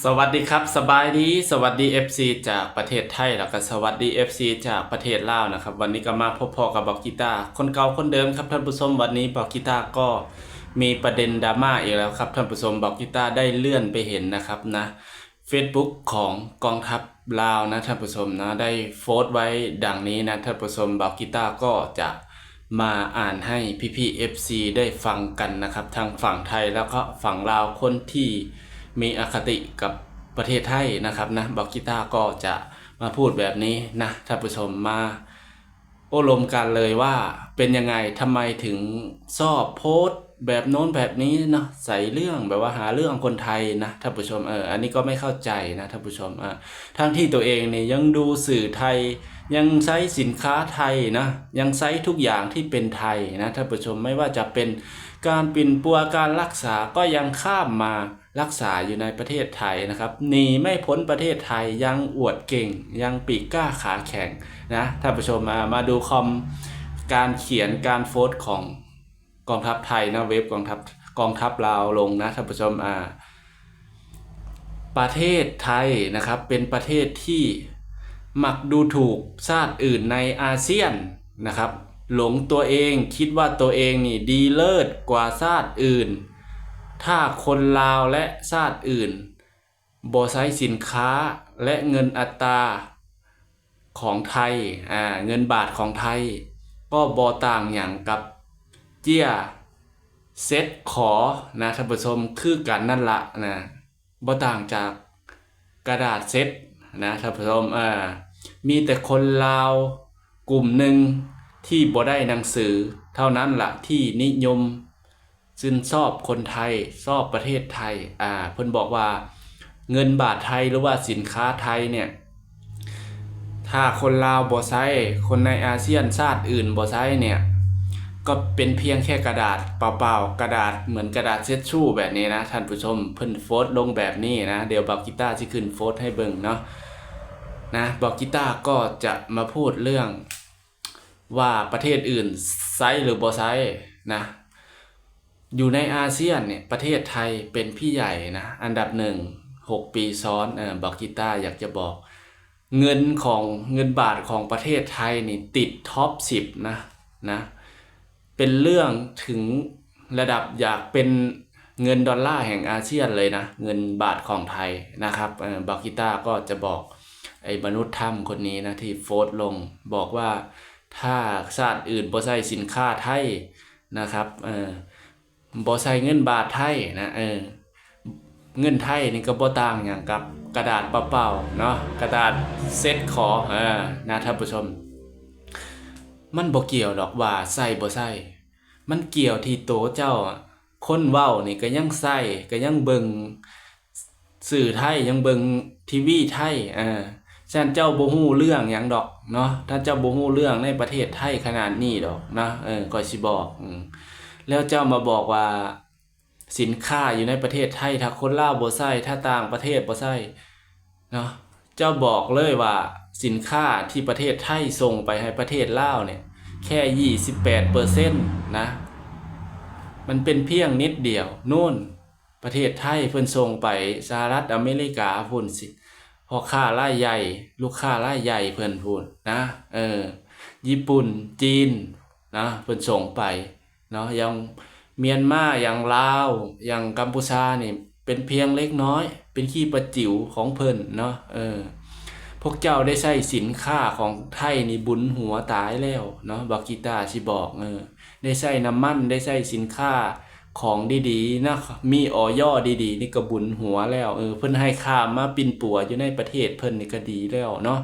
สวัสดีครับสบายดีสวัสดี FC จากประเทศไทยแล้วก็สวัสดี FC จากประเทศลาวนะครับวันนี้ก็มาพบพอกับบอกกีตาร์คนเก่าคนเดิมครับท่านผู้ชมวันนี้บอกกีตาร์ก็มีประเด็นดราม่าอีกแล้วครับท่านผู้ชมบอกกีตาร์ได้เลื่อนไปเห็นนะครับนะ Facebook ของกองทัพลาวนะท่านผู้ชมนะได้โพสต์ไว้ดังนี้นะท่านผู้ชมบอกกีตาร์ก็จะมาอ่านให้พี่ๆ FC ได้ฟังกันนะครับทางฝั่งไทยแล้วก็ฝั่งลาวคนที่มีอคติกับประเทศไทยนะครับนะบอกกีตาร์ก็จะมาพูดแบบนี้นะท่านผู้ชมมาโอ้ลมกันเลยว่าเป็นยังไงทำไมถึงชอบโพสต์แบบโน้นแบบนี้เนาะใส่เรื่องแบบว่าหาเรื่องคนไทยนะท่านผู้ชมอันนี้ก็ไม่เข้าใจนะท่านผู้ชมทั้งที่ตัวเองเนี่ยยังดูสื่อไทยยังใช้สินค้าไทยนะยังใช้ทุกอย่างที่เป็นไทยนะท่านผู้ชมไม่ว่าจะเป็นการปิ่นปัวการรักษาก็ยังข้ามมารักษาอยู่ในประเทศไทยนะครับหนีไม่พ้นประเทศไทยยังอวดเก่งยังปีกกล้าขาแข็งนะท่านผู้ชมมาดูการเขียนการโพสต์ของกองทัพไทยนะเว็บกองทัพลาวลงนะท่านผู้ชมประเทศไทยนะครับเป็นประเทศที่มักดูถูกชาติอื่นในอาเซียนนะครับหลงตัวเองคิดว่าตัวเองนี่ดีเลิศกว่าชาติอื่นถ้าคนลาวและชาติอื่นบ่ใช้สินค้าและเงินอัตราของไทยเงินบาทของไทยก็บ่ต่างอย่างกับเจี้ยเซ็ตขอนะท่านผู้ชมคือกันนั่นละนะบ่ต่างจากกระดาษเซ็ตนะท่านผู้ชมมีแต่คนลาวกลุ่มหนึ่งที่บ่ได้หนังสือเท่านั้นละที่นิยมซึ่งชอบคนไทยชอบประเทศไทยเพิ่นบอกว่าเงินบาทไทยหรือว่าสินค้าไทยเนี่ยถ้าคนลาวบ่ใช้คนในอาเซียนชาติอื่นบ่ใช้เนี่ยก็เป็นเพียงแค่กระดาษเปล่าๆกระดาษเหมือนกระดาษเช็ดชู่แบบนี้นะท่านผู้ชมเพิ่นโพสต์ลงแบบนี้นะเดี๋ยวบอกกีตาร์สิขึ้นโพสต์ให้เบิ่งเนาะนะบอกกีตาร์ก็จะมาพูดเรื่องว่าประเทศอื่นไซส์หรือบ่ไซส์นะอยู่ในอาเซียนเนี่ยประเทศไทยเป็นพี่ใหญ่นะอันดับหนึ่ง6 ปีซ้อนบอกกีตาร์อยากจะบอกเงินบาทของประเทศไทยนี่ติดท็อป10นะเป็นเรื่องถึงระดับอยากเป็นเงินดอลลาร์แห่งอาเซียนเลยนะเงินบาทของไทยนะครับบอกกีตาร์ก็จะบอกไอ้มนุษย์ถ้ำคนนี้นะที่โพสต์ลงบอกว่าถ้าชาติอื่นบ่ใช้สินค้าไทยนะครับบ่ใช้เงินบาทไทยนะเงินไทยนี่ก็บ่ต่างอย่างกับกระดาษเปล่าๆเนาะกระดาษเซ็ตขอนะท่านผู้ชมมันบ่เกี่ยวดอกว่าใส่บ่ใส่มันเกี่ยวที่โตเจ้าคนเว้านี่ก็ยังใส่ก็ยังเบิ่งสื่อไทยยังเบิ่งทีวีไทยฉะนั้นเจ้าบ่ฮู้เรื่องหยังดอกเนาะถ้าเจ้าบ่ฮู้เรื่องในประเทศไทยขนาดนี้ดอกนะก็สิบอกแล้วเจ้ามาบอกว่าสินค้าอยู่ในประเทศไทยถ้าคนลาวบ่ใช้ถ้าต่างประเทศบ่ใช้เนาะเจ้าบอกเลยว่าสินค้าที่ประเทศไทยส่งไปให้ประเทศลาวเนี่ยแค่28%นะมันเป็นเพียงนิดเดียวนู่นประเทศไทยเพิ่นส่งไปสหรัฐอเมริกาพุ่นสิพ่อค้ารายใหญ่ลูกค้ารายใหญ่เพิ่นพูดนะญี่ปุ่นจีนนะเพิ่นส่งไปเนาะยังเมียนมาอย่างลาวอย่างกัมพูชานี่เป็นเพียงเล็กน้อยเป็นขี้ประจิ๋วของเพิ่นเนาะพวกเจ้าได้ใช้สินค้าของไทยนี่บุญหัวตายแล้วเนาะบอกกีตาร์สิบอกได้ใช้น้ำมันได้ใช้สินค้าของดีๆนะมีออยดีๆนี่ก็บุญหัวแล้วเพิ่นให้ข้ามมาปิ่นปัวอยู่ในประเทศเพิ่นนี่ก็ดีแล้วเนาะ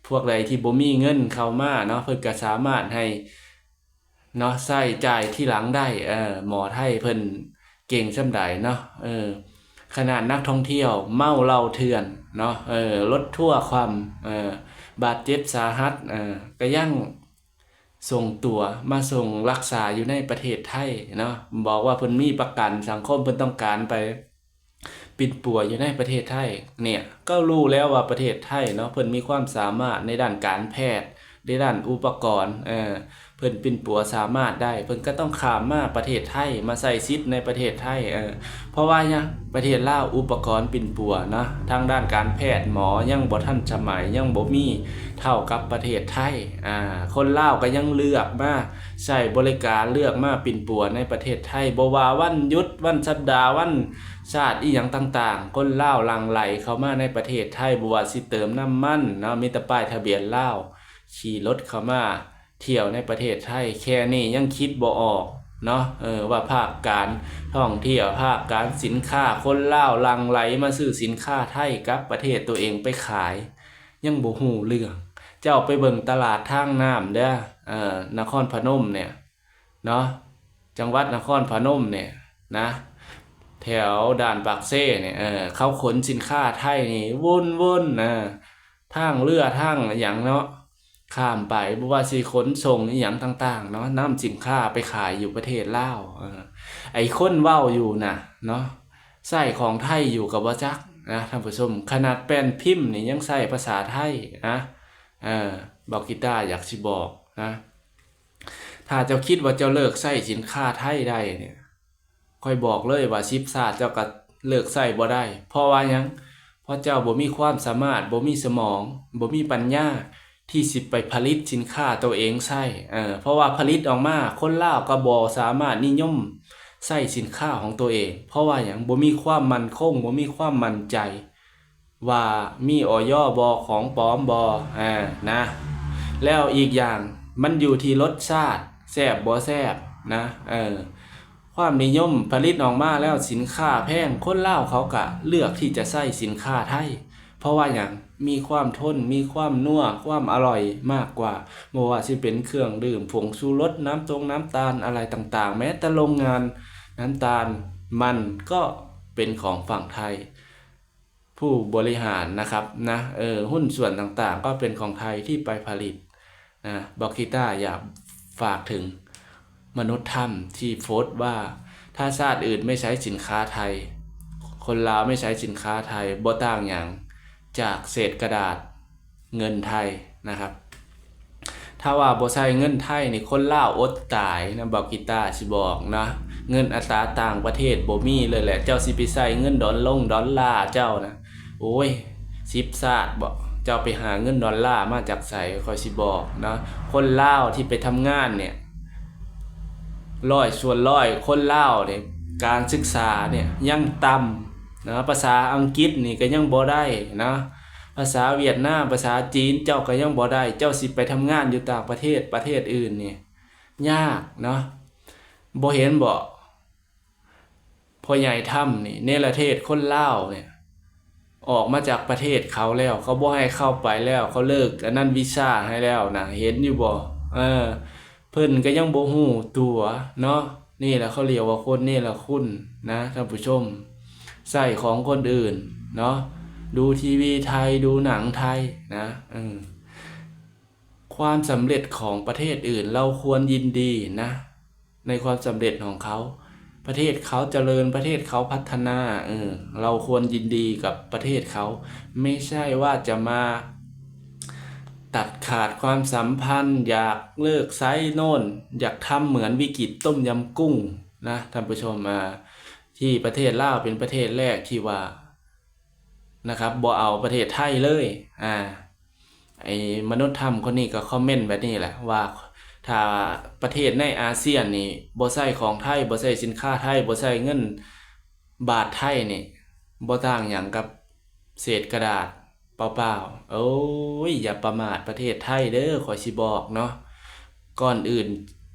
พวกใดที่บ่มีเงินเข้ามาเนาะเพิ่นก็สามารถให้เนาะใช้จ่ายที่หลังได้หมอไทยเพิ่นเก่งส่ำใดเนาะขนาดนักท่องเที่ยวเมาเหล้าเถื่อนเนาะรถทั่วความบาดเจ็บสาหัสก็ยังส่งตัวมาส่งรักษาอยู่ในประเทศไทยเนาะบอกว่าเพิ่นมีประกันสังคมเพิ่นต้องการไปปิดป่วยอยู่ในประเทศไทยเนี่ยก็รู้แล้วว่าประเทศไทยเนาะเพิ่นมีความสามารถในด้านการแพทย์ ในด้านอุปกรณ์เพิ่นปิ่นปัวสามารถได้เพิ่นก็ต้องข้ามมาประเทศไทยมาใส่สิทธิ์ในประเทศไทยเพราะว่ายังประเทศลาวอุปกรณ์ปิ่นปัวนะทางด้านการแพทย์หมอยังบ่ทันสมัยยังบ่มีเท่ากับประเทศไทยคนลาวก็ยังเลือกมาใช้บริการเลือกมาปิ่นปัวในประเทศไทยบ่ว่าวันหยุดวันสัปดาห์วันชาติอีหยังต่างๆคนลาวหลั่งไหลเข้ามาในประเทศไทยบ่ว่าสิเติมน้ำมันเนาะมีแต่ป้ายทะเบียนลาวขี่รถเข้ามาเที่ยวในประเทศไทยแค่นี้ยังคิดบ่ออกเนาะว่าภาคการท่องเที่ยวภาคการสินค้าคนลาวหลั่งไหลมาซื้อสินค้าไทยกับประเทศตัวเองไปขายยังบ่ฮู้เรื่องเจ้าไปเบิ่งตลาดทางน้ำเด้อนครพนมเนี่ยเนาะจังหวัดนครพนมเนี่ยนะแถวด่านปากเซ่เนี่ยเขาขนสินค้าไทยนี่วนทางเรือทางอย่างเนาะข้ามไปบ่ว่าสิขนส่งอีหยังต่างๆเนาะนำสินค้าไปขายอยู่ประเทศลาวไอ้คนเว้าอยู่น่ะเนาะใส่ของไทยอยู่กับบ่จักนะท่านผู้ชมขนาดแป้นพิมพ์นี่ยังใส่ภาษาไทยนะบอกกีตาร์อยากสิบอกนะถ้าเจ้าคิดว่าเจ้าเลิกใส่สินค้าไทยได้เนี่ยค่อยบอกเลยว่า10 ชาติเจ้าก็เลิกใส่บ่ได้เพราะว่าหยังเพราะเจ้าบ่มีความสามารถบ่มีสมองบ่มีปัญญาที่สิไปผลิตสินค้าตัวเองใส่เพราะว่าผลิตออกมาคนลาวก็บ่สามารถนิยมใส่สินค้าของตัวเองเพราะว่าหยังบ่มีความมั่นคงบ่มีความมั่นใจว่ามีอย.บ่ของปลอมบ่นะแล้วอีกอย่างมันอยู่ที่รสชาติแซ่บบ่แซ่บนะความนิยมผลิตออกมาแล้วสินค้าแพงคนลาวเขาก็เลือกที่จะใช้สินค้าไทยเพราะว่าหยังมีความทนมีความนัวความอร่อยมากกว่าบ่ว่าสิเป็นเครื่องดื่มผงชูรสน้ำตาลอะไรต่างๆแม้แต่โรงงานน้ำตาลมันก็เป็นของฝั่งไทยผู้บริหารนะครับนะหุ้นส่วนต่างๆก็เป็นของไทยที่ไปผลิตนะบอกกีตาร์อยากฝากถึงมนุษย์ถ้ำที่โพสต์ว่าถ้าชาติอื่นไม่ใช้สินค้าไทยคนลาวไม่ใช้สินค้าไทยบ่ต่างอย่างจากเศษกระดาษเงินไทยนะครับถ้าว่าบ่ใช้เงินไทยนี่คนลาวอดตายนะบอกกีตาร์สิบอกนะเงินอัตราต่างประเทศบ่มีเลยแหละเจ้าสิไปใช้เงินดอลลาร์เจ้านะโอ้ย10 ชาติบ่เจ้าไปหาเงินดอลลาร์มาจากไสค่อยสิบอกนะคนลาวที่ไปทำงานเนี่ย100 ส่วน 100คนลาวเนี่ยการศึกษาเนี่ยยังต่ำนะภาษาอังกฤษนี่ก็ยังบ่ได้นะภาษาเวียดนามภาษาจีนเจ้าก็ยังบ่ได้เจ้าสิไปทำงานอยู่ต่างประเทศอื่นนี่ยากเนาะบ่เห็นบ่พ่อใหญ่ถ้ำนี่เนรเทศคนลาวเนี่ยออกมาจากประเทศเขาแล้วเขาบ่ให้เข้าไปแล้วเขาเลิกอันนั้นวีซ่าให้แล้วนะเห็นอยู่บ่เพิ่นก็ยังบ่ฮู้ตัวเนาะนี่แหละเขาเรียกว่าคนนี่แหละคุณนะท่านผู้ชมใส่ของคนอื่นเนาะดูทีวีไทยดูหนังไทยนะความสำเร็จของประเทศอื่นเราควรยินดีนะในความสำเร็จของเขาประเทศเขาเจริญประเทศเขาพัฒนาเราควรยินดีกับประเทศเขาไม่ใช่ว่าจะมาตัดขาดความสัมพันธ์อยากเลิกไซโน่นอยากทำเหมือนวิกฤตต้มยำกุ้งนะท่านผู้ชมที่ประเทศลาวเป็นประเทศแรกที่ว่านะครับบ่เอาประเทศไทยเลยไอ้มนุษย์ถ้ำคนนี้ก็คอมเมนต์แบบนี้แหละว่าถ้าประเทศในอาเซียนนี่บ่ใช้ของไทยบ่ใช้สินค้าไทยบ่ใช้เงินบาทไทยนี่บ่ต่างหยังกับเศษกระดาษเปล่าๆโอ้ยอย่าประมาทประเทศไทยเด้อขอยสิบอกเนาะก่อนอื่น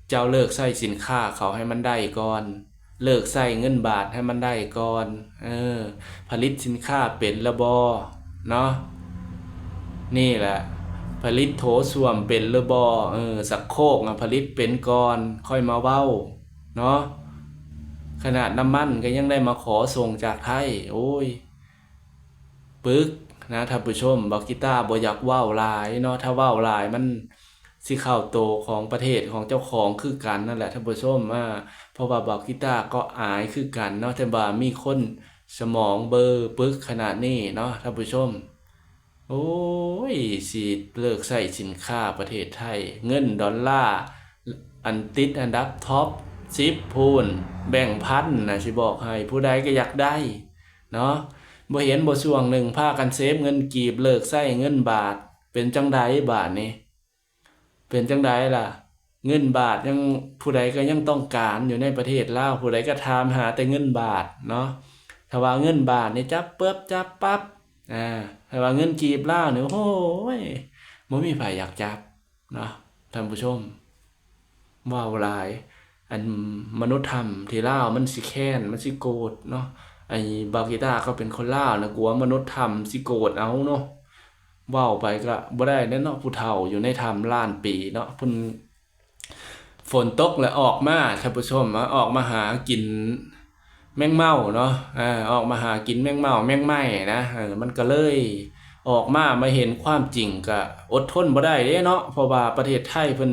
เจ้าเลิกใช้สินค้าเขาให้มันได้ก่อนเลิกใช้เงินบาทให้มันได้ก่อนผลิตสินค้าเป็นละบ่เนาะนี่แหละผลิตโถส้วมเป็นหรือบ่สักโครกผลิตเป็นก่อนค่อยมาเว้าเนาะขนาดน้ำมันก็ยังได้มาขอส่งจากไทยโอ้ยปึกนะท่านผู้ชมบอกกีตาร์บ่อยากเว้าหลายเนาะถ้าเว้าหลายมันสิเข้าโตของประเทศของเจ้าของคือกันนั่นแหละท่านผู้ชมเพราะว่าบอกกีตาร์ก็อายคือกันเนาะแต่ว่ามีคนสมองเบอร์ปึกขนาดนี้เนาะท่านผู้ชม โอ้ยสิเลิกใช้สินค้าประเทศไทยเงินดอลลาร์อันติดอันดับท็อป10พูนแบ่งพันนะสิบอกให้ผู้ใดก็อยากได้เนาะบ่เห็นบ่ช่วงหนึ่งพากันเซฟเงินกีบเลิกใช้เงินบาทเป็นจังไดบาทนี้เป็นจังไดล่ะเงินบาทยังผู้ใดก็ยังต้องการอยู่ในประเทศลาวผู้ใดก็ถามหาแต่เงินบาทเนาะถ้าว่าเงินบาทนี่จับปึ๊บจับปั๊บถ้าว่าเงินกีบลาวนี่โอ้ยบ่มีไผอยากจับเนาะท่านผู้ชมว้าวหลายอันมนุษยธรรมที่ลาวมันสิแค้นมันสิโกรธเนาะไอ้บากิต้าก็เป็นคนลาวนะกลัวมนุษยธรรมสิโกรธเอาเนาะเว้าไปก็บ่ได้แน่เนาะผู้เฒ่าอยู่ในธรรมล้านปีเนาะเพิ่นฝนตกแล้วออกมาท่านผู้ชมออกมาหากินแมงเม่าเนาะออกมาหากินแมงเม่าแมงไม้นะมันก็เลยออกมาเห็นความจริงก็อดทนบ่ได้เด้เนาะเพราะว่าประเทศไทยเพิ่น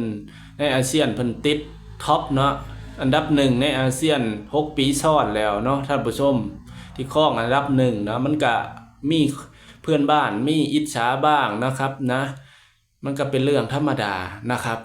ในอาเซียนเพิ่นติดท็อปเนาะอันดับ1ในอาเซียน6ปีซ้อนแล้วเนาะท่านผู้ชมที่ครองอันดับ1นะมันก็มีเพื่อนบ้านมีอิจฉาบ้างนะครับนะมันก็เป็นเรื่องธรรมดานะครับ